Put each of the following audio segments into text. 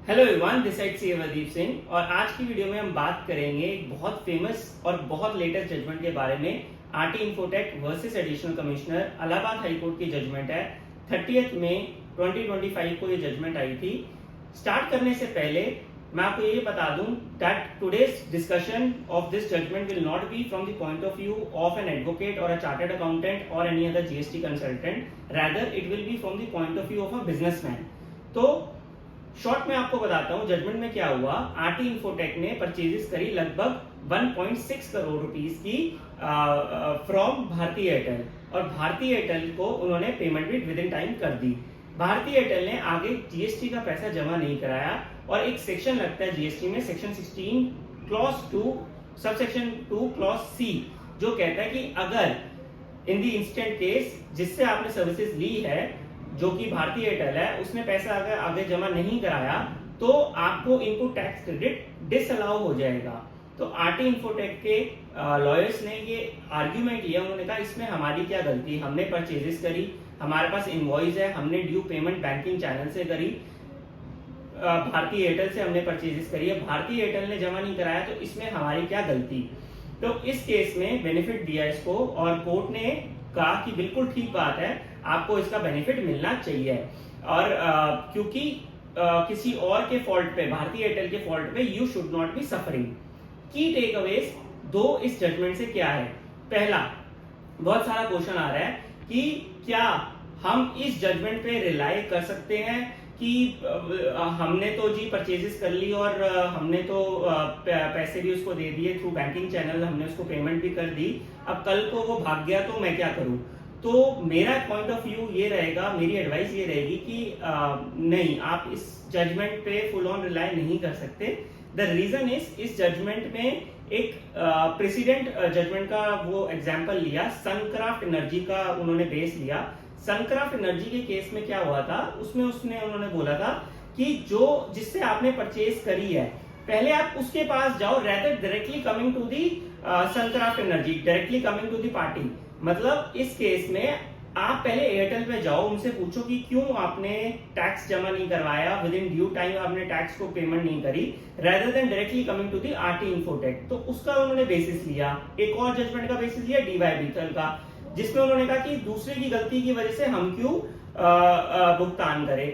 Hello everyone, this side से अवदीप सिंह और आज की वीडियो में हम बात करेंगे एक बहुत फेमस और बहुत लेटेस्ट जजमेंट के बारे में। RT infotech versus additional commissioner, Allahabad high court की जजमेंट है। 30 मई 2025 को ये जजमेंट आई थी। स्टार्ट करने से पहले मैं आपको ये बता दूं that today's discussion of this judgment will not be from the point of view of an advocate और अ चार्टर्ड अकाउंटेंट और any other GST consultant, rather it will be from the point of view of a businessman. तो short में आपको बताता हूं judgement में क्या हुआ। आरटी इन्फोटेक ने परचेजेस करी लगभग 1.6 करोड़ रुपीस की फ्रॉम भारती एयरटेल और भारती एयरटेल को उन्होंने पेमेंट भी विद इन टाइम कर दी। भारती एयरटेल ने आगे जीएसटी का पैसा जमा नहीं कराया और एक सेक्शन लगता है जीएसटी में, section 16 clause 2 subsection 2 clause C, जो कहता है कि अगर इन दी इंस्टेंट केस जिससे आपने सर्विसेज ली है, जो कि भारतीय एयरटेल है, उसने पैसा अगर आगे जमा नहीं कराया तो आपको इनपुट टैक्स क्रेडिट डिसअलाउ हो जाएगा। तो आरटी इन्फोटेक के लॉयर्स ने ये आर्ग्यूमेंट लिया। उन्होंने कहा इसमें हमारी क्या गलती, हमने परचेजेस करी, हमारे पास इनवॉइस है, हमने ड्यू पेमेंट बैंकिंग चैनल से करी, भारतीय एयरटेल से हमने परचेजेस करी है, भारतीय एयरटेल ने जमा नहीं कराया, तो इसमें हमारी क्या गलती। तो इस केस में बेनिफिट दिया इसको और कोर्ट ने कहा कि बिल्कुल ठीक बात है, आपको इसका बेनिफिट मिलना चाहिए। और क्योंकि किसी और के फॉल्ट पे, भारतीय एयरटेल के फॉल्ट पे you should not be suffering. की टेक अवेज दो इस जजमेंट से क्या है। पहला, बहुत सारा क्वेश्चन आ रहा है कि क्या हम इस जजमेंट पे रिलाई कर सकते हैं कि हमने तो जी परचेजेस कर ली और हमने तो पैसे भी उसको दे दिए थ्रू बैंकिंग चैनल, हमने उसको पेमेंट भी कर दी, अब कल को वो भाग गया तो मैं क्या करूं। तो मेरा पॉइंट ऑफ व्यू ये रहेगा, मेरी एडवाइस ये रहेगी कि नहीं, आप इस जजमेंट पे फुल ऑन रिलाई नहीं कर सकते। द रीजन इज, इस जजमेंट में एक प्रेसिडेंट जजमेंट का वो एग्जांपल लिया, सनक्राफ्ट एनर्जी का उन्होंने बेस लिया। सनक्राफ्ट एनर्जी के केस में क्या हुआ था, उसमें उन्होंने बोला था कि जो जिससे आपने परचेज करी है, पहले आप उसके पास जाओ, rather directly coming to the Suncraft energy, directly coming to the party. मतलब इस केस में आप पहले एयरटेल पे जाओ, उनसे पूछो कि क्यों आपने टैक्स जमा नहीं करवाया, विद इन ड्यू टाइम आपने टैक्स को पेमेंट नहीं करी, rather than directly coming to the RT Infotech. तो उसका उन्होंने बेसिस लिया। एक और जजमेंट का बेसिस लिया डीवाईबीएल का, जिसमें उन्होंने कहा कि दूसरे की गलती की वजह से हम क्यों भुगतान करें।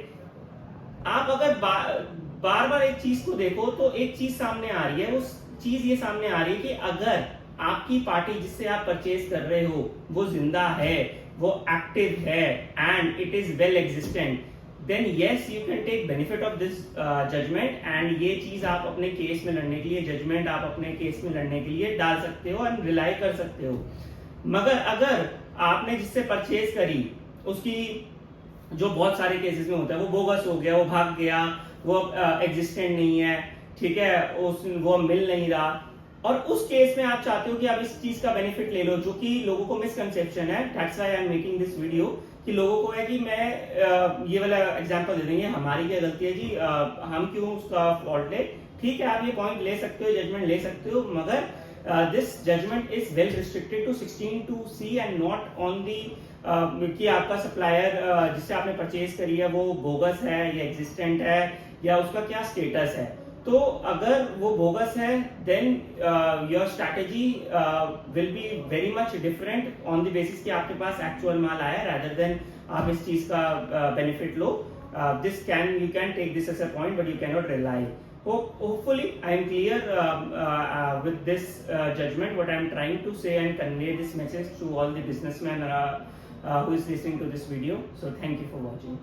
आप अगर बार बार एक चीज को देखो तो एक चीज सामने आ रही है, उस चीज ये सामने आ रही है कि अगर आपकी पार्टी जिससे आप परचेज कर रहे हो वो जिंदा है, वो एक्टिव है and it is well existent, then yes you can take benefit of this judgment and ये चीज आप अपने केस में लड़ने के लिए, जजमेंट आप अपने केस में लड़ने के लिए डाल सकते हो एंड रिलाई कर सकते हो। मगर अगर आपने जिससे परचेज करी उसकी, जो बहुत सारे केसेस में होता है, वो बोगस हो गया, वो भाग गया, वो एग्जिस्टेंट नहीं है, ठीक है, वो मिल नहीं रहा, और उस केस में आप चाहते हो कि आप इस चीज का बेनिफिट ले लो, जो कि लोगों को मिसकंसेप्शन है, that's why I am making this video, कि लोगों को है कि मैं ये वाला एग्जांपल दे देंगे, हमारी क्या गलती है जी, हम क्यों उसका फॉल्ट ले। ठीक है, आप ये पॉइंट ले सकते हो, जजमेंट ले सकते हो, मगर this judgment is well restricted to 16(2)(c and not on the कि आपका सप्लायर जिससे आपने परचेज करी है वो बोगस है या एग्जिस्टेंट है या उसका क्या स्टेटस है। तो अगर वो बोगस है then your strategy will be very much different on the basis कि आपके पास एक्चुअल माल आया, रादर देन आप इस चीज का बेनिफिट लो। This can, you can take this as a point but you can not rely. Hopefully I am clear with this judgment what I am trying to say and convey this message to all the businessmen who is listening to this video. So thank you for watching.